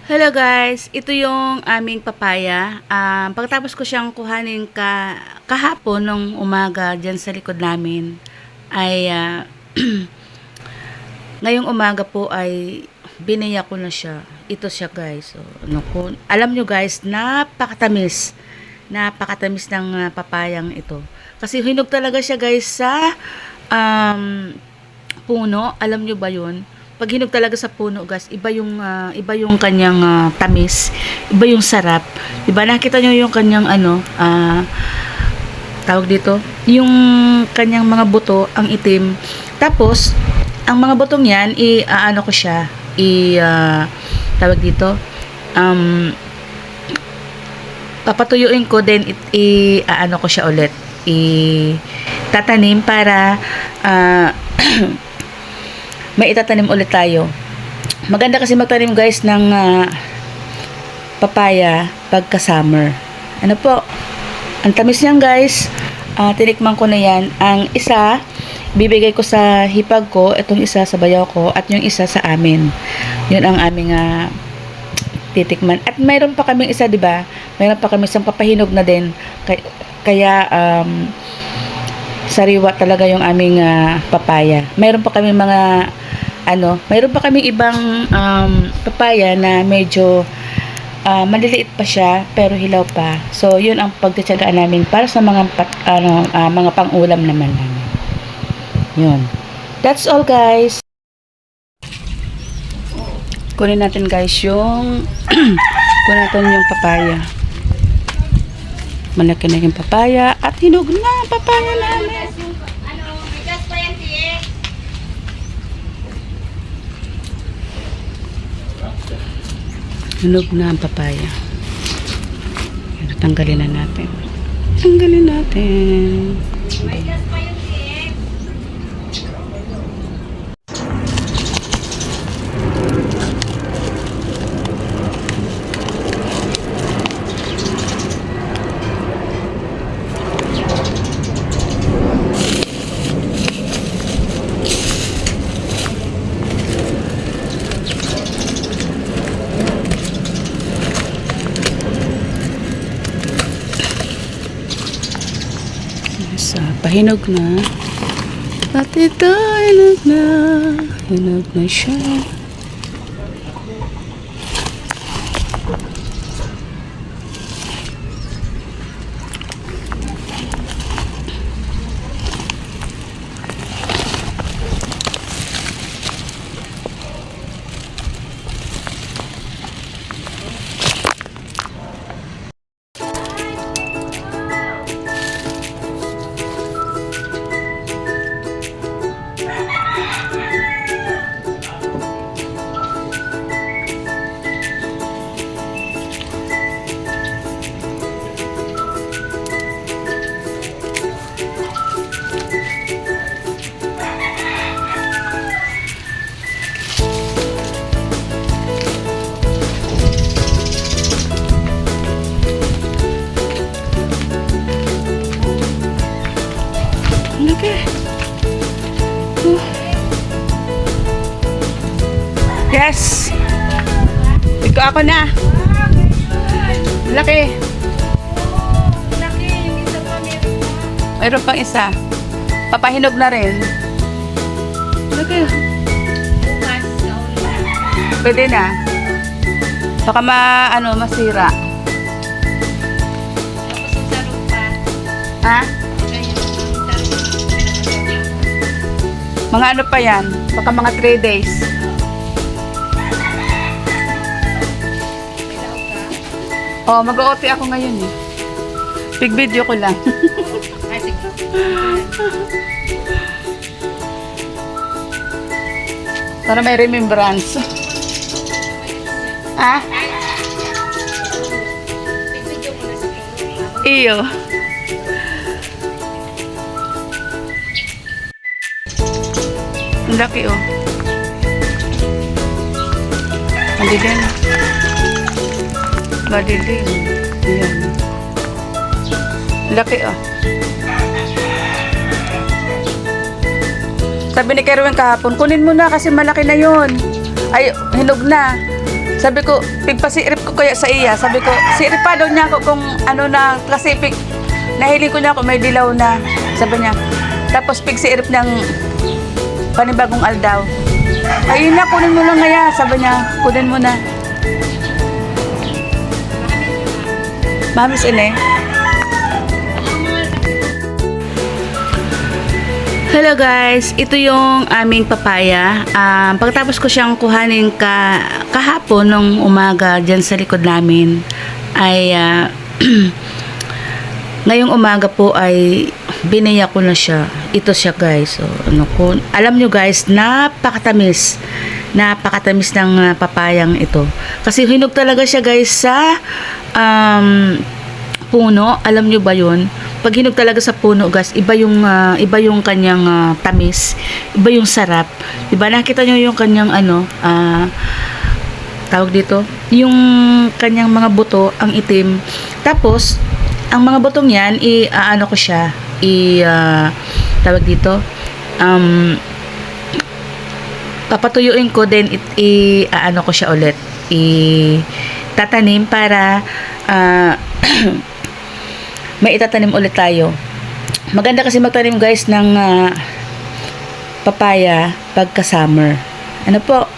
Hello guys, ito yung aming papaya. Pagkatapos ko siyang kuhanin kahapon nung umaga dyan sa likod namin, ay ngayong umaga po ay biniya ko na siya. Ito siya guys. So, alam nyo guys, napakatamis. Napakatamis ng papayang ito. Kasi hinog talaga siya guys sa puno. Alam nyo ba yun? Pag hinog talaga sa puno, guys, iba yung kanyang tamis, iba yung sarap. Diba nakita niyo yung kanyang tawag dito, yung kanyang mga buto, ang itim. Tapos, ang mga butong yan, ko siya, tawag dito, papatuyuin ko, then ko siya ulit, tatanim para, may itatanim ulit tayo. Maganda kasi magtanim guys ng papaya pagka summer. Ano po? Ang tamis niyan guys. Tinikman ko na yan. Ang isa, bibigay ko sa hipag ko. Itong isa sa bayaw ko. At yung isa sa amin. Yun ang aming titikman. At mayroon pa kaming isa, diba? Mayroon pa kami isang papahinog na din. Kaya, sariwa talaga yung aming papaya. Mayroon pa kami mayroon pa kami ibang papaya na medyo maliliit pa siya pero hilaw pa. So yun ang pagtitiyagaan namin para sa mga mga pang-ulam naman namin. Yun. That's all guys. Kunin natin guys yung kunin natin yung papaya. Malaki na yung papaya at hinog na ang papaya namin. Hinog na ang papaya. Tanggalin na natin. Tanggalin natin. Pahinog na. At ito, hinog na siya. Okay. Yes. Ikaw ako na. Laki. Mayroon pang isa. Papahinog na rin. Laki. Pwede na. Baka masira. Ha? Mga ano pa yan? Baka mga 3 days. Oh, mag-OT ako ngayon eh. Big video ko lang. Para may remembrance. Ha? Iyo. Ang laki oh. Madilim. Madilim. Ayan. Laki oh. Sabi ni Kerwin kahapon, kunin mo na kasi malaki na yun. Ay, hinog na. Sabi ko, pigpasirip ko kaya sa iya. Sabi ko, sirip pa daw niya ako kung ano na, kasi nahiling ko niya ako, may dilaw na. Sabi niya, tapos pigsirip ng panibagong aldaw. Ayun na, kunin mo lang kaya. Sabi niya, kunin mo na. Mamis ine. Hello guys, ito yung aming papaya. Pagkatapos ko siyang kuhanin kahapon nung umaga dyan sa likod namin, ay ngayong umaga po ay binaya ko na siya. Ito siya guys. So, alam nyo guys, napakatamis ng papayang ito. Kasi hinog talaga siya guys sa puno. Alam nyo ba yun? Pag hinog talaga sa puno guys, iba yung kanyang tamis, iba yung sarap. Diba nakita nyo yung kanyang tawag dito, yung kanyang mga buto, ang itim. Tapos ang mga butong yan, ko siya, tawag dito, papatuyuin ko, then ko siya ulit, tatanim para may itatanim ulit tayo. Maganda kasi magtanim guys ng papaya pagka summer. Ano po,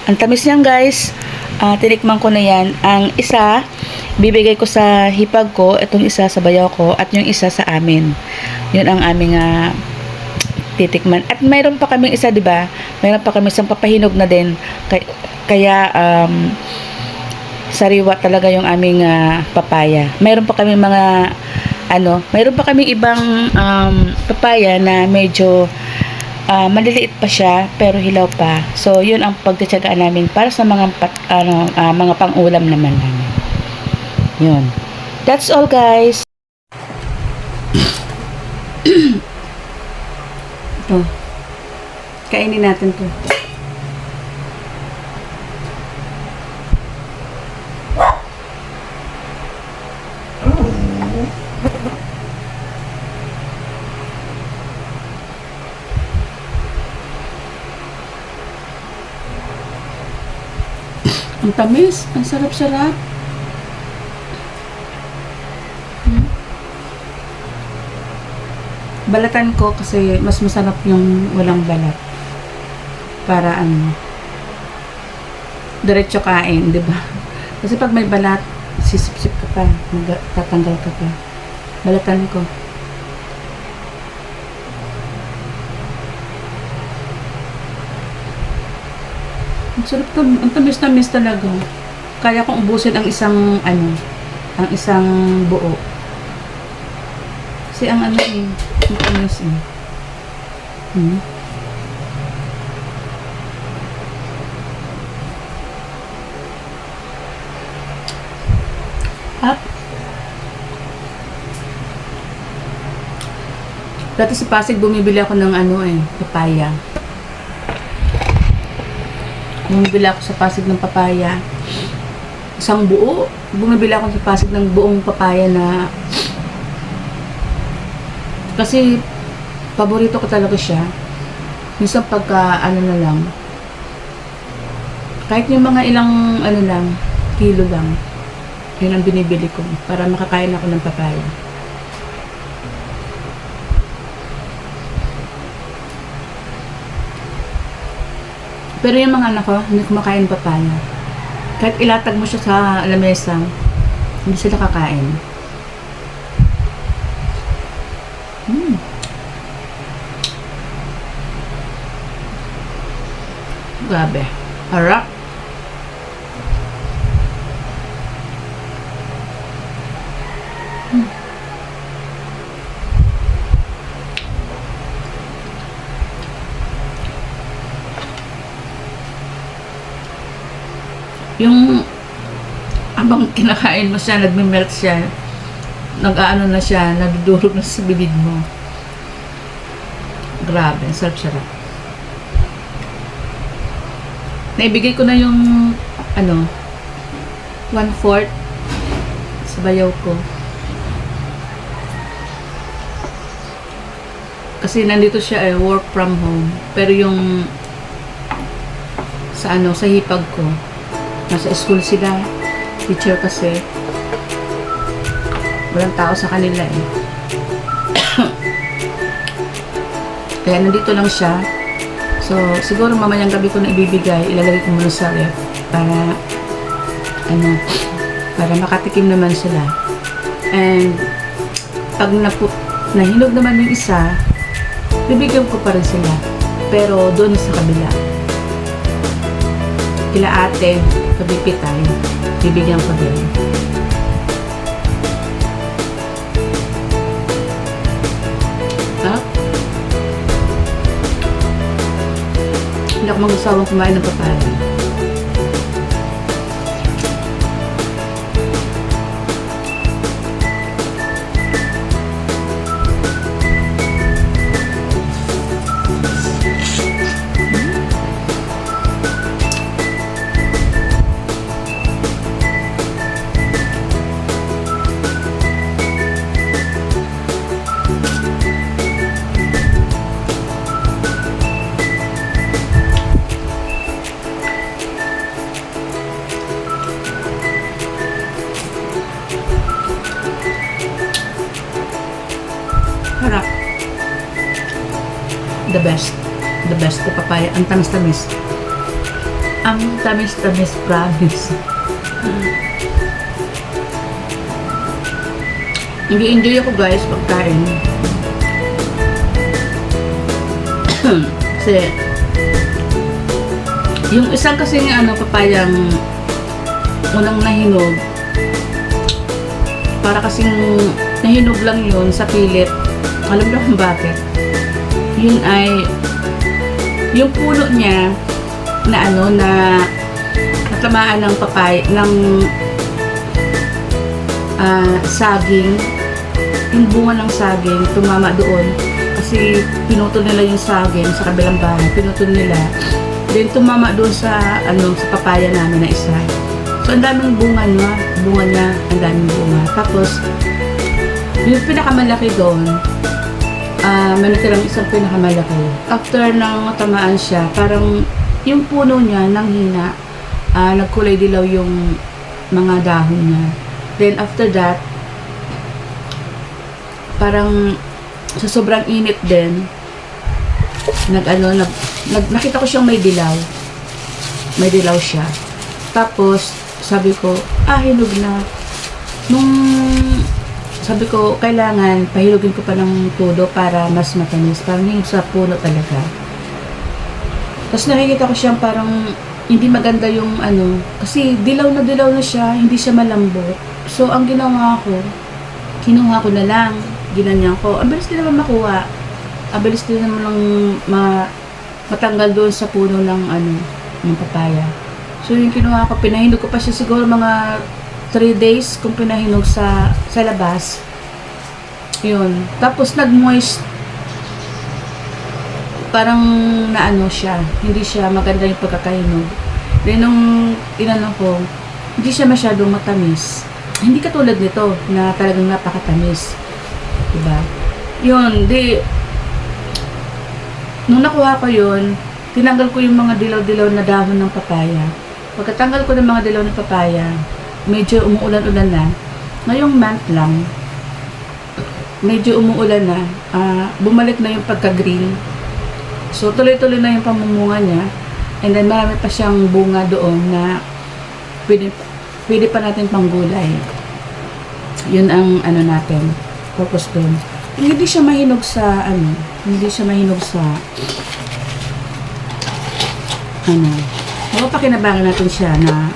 ang tamis niyan guys. Tinikman ko na yan. Ang isa bibigay ko sa hipag ko, itong isa sa bayaw ko, at yung isa sa amin. Yun ang aming titikman. At mayroon pa kaming isa, di ba? Mayroon pa kami isang papahinog na din. Kaya sariwa talaga yung aming papaya. Mayroon pa kami mayroon pa kami ibang papaya na medyo maliliit pa siya pero hilaw pa. So yun ang pagtitiyagaan namin para sa mga mga pang-ulam naman namin. Yun. That's all guys. Ito. Kainin natin 'to. Ang tamis, ang sarap-sarap. Balatan ko kasi mas masarap yung walang balat. Para diretso kain, 'di ba? Kasi pag may balat, sisip-sip ka pa, tatanggal ka pa. Balatan ko. Ang sarap to, ang tamis talaga. Kaya kong ubusin ang isang buo. Kasi ang ang tamis Dati sa Pasig bumibili ako ng papaya. Bumibili ako sa Pasig ng papaya. Isang buo. Bumibili ako sa Pasig ng buong papaya na kasi paborito ko talaga siya. Minsan pagka na lang. Kahit yung mga ilang kilo lang. Yun ang binibili ko para makakain ako ng papaya. Pero yung mga anak ko, hindi kumakain papaya. Kahit ilatag mo siya sa lamesa, hindi sila kakain. Grabe. Harap. Yung abang kinakain mo siya, nagme-melt siya, nag-aano na siya, nadudurog na sa bibig mo. Grabe, sarap-sarap. Naibigay ko na yung 1/4 sa bayaw ko. Kasi nandito siya work from home. Pero yung sa hipag ko, Nasa school sila. Teacher kasi. Walang tao sa kanila eh. Kaya nandito lang siya. So, siguro mamayang gabi ko na ibibigay. Ilalagay ko muna sa ref. Para, para makatikim naman sila. And, pag nahinog naman yung isa, bibigyan ko pa rin sila. Pero, doon sa kabila. Kila ate, kabipitay, bibigyan ko din. Hindi ako mag-usawang kumain ng papaya. Harap. The best. The best ko papaya. Ang tamis-tamis. Ang tamis-tamis, promise. Nag-enjoy ako guys pagkain. Kasi yung isang kasing papayang unang nahinog, para kasing nahinog lang yun sa pilit. Alam mo kung bakit? Yun ay yung puno niya na na natamaan ng papaya ng saging, yung bunga ng saging tumama doon kasi pinutol nila yung saging sa kabilang bahay, pinutol nila, then tumama doon sa sa papaya namin na isa. So ang daming bunga niya, ang daming bunga. Tapos yung pinakamalaki doon, may natirang isang pinakamalaki. After nang tamaan siya, parang yung puno niya nanghina, nagkulay dilaw yung mga dahon niya. Then after that, parang sa sobrang init din, nakita ko siyang may dilaw. May dilaw siya. Tapos sabi ko, hinog na. Sabi ko, kailangan pahilugin ko pa ng todo para mas matamis. Parang hinog sa puno talaga. Tapos nakikita ko siyang parang hindi maganda yung kasi dilaw na siya, hindi siya malambot. So, ang ginawa ko, kinuha ko na lang, ginanyan ko. Ang bilis din naman makuha. Ang bilis din naman lang matanggal doon sa puno ng ng papaya. So, yung kinuha ko, pinahinog ko pa siya siguro mga 3 days kung pinahinog sa labas. Yun. Tapos nag-moist. Parang siya. Hindi siya maganda yung pagkakahinog. Then nung ko, hindi siya masyadong matamis. Hindi katulad nito na talagang napakatamis. Diba? Yun. Nung nakuha ko yun, tinanggal ko yung mga dilaw-dilaw na dahon ng papaya. Pagkatanggal ko ng mga dilaw ng papaya, medyo umuulan-ulan na. Ngayong month lang, medyo umuulan na. Bumalik na yung pagka-green. So, tuloy-tuloy na yung pamumunga niya. And then, marami pa siyang bunga doon na pwede pa natin panggulay. Yun ang natin. Purpose doon. Hindi siya mahinog sa hindi siya mahinog sa mapapakinabangan natin siya na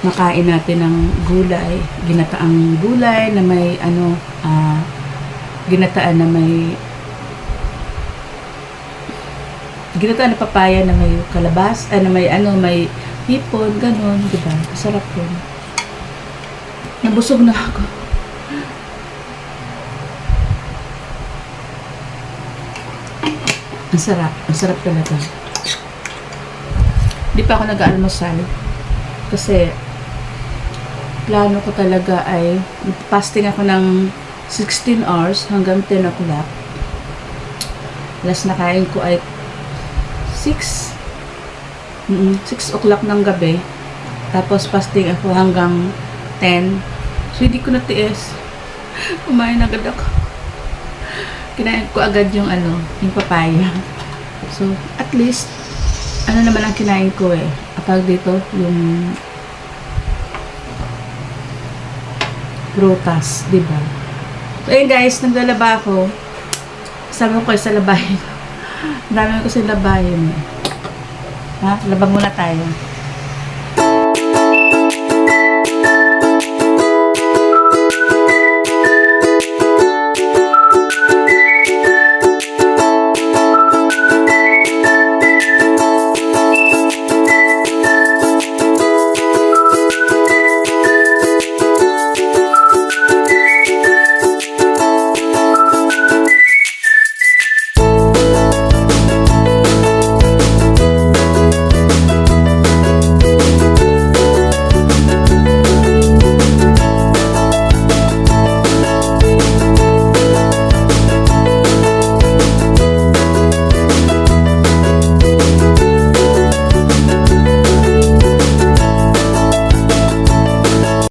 makain natin ng gulay, ginataang gulay na may ginataan na na papaya na may kalabas, na may may hipon, ganun, diba? Masarap yun. Nabusog na ako. Ang sarap talaga. Di pa ako nag-almusal kasi plano ko talaga ay fasting ako ng 16 hours hanggang 10 o'clock. Last na kain ko ay 6 o'clock ng gabi. Tapos fasting ako hanggang 10. So hindi ko natiis. Kumain agad ako. Kinain ko agad yung yung papaya. So at least naman ang kinain ko Apag dito yung prutas, di ba? So ayun guys, naglalaba ako. Sabi ko sa labahin. Ang dami ko sa labahin. Ha? Labang muna tayo.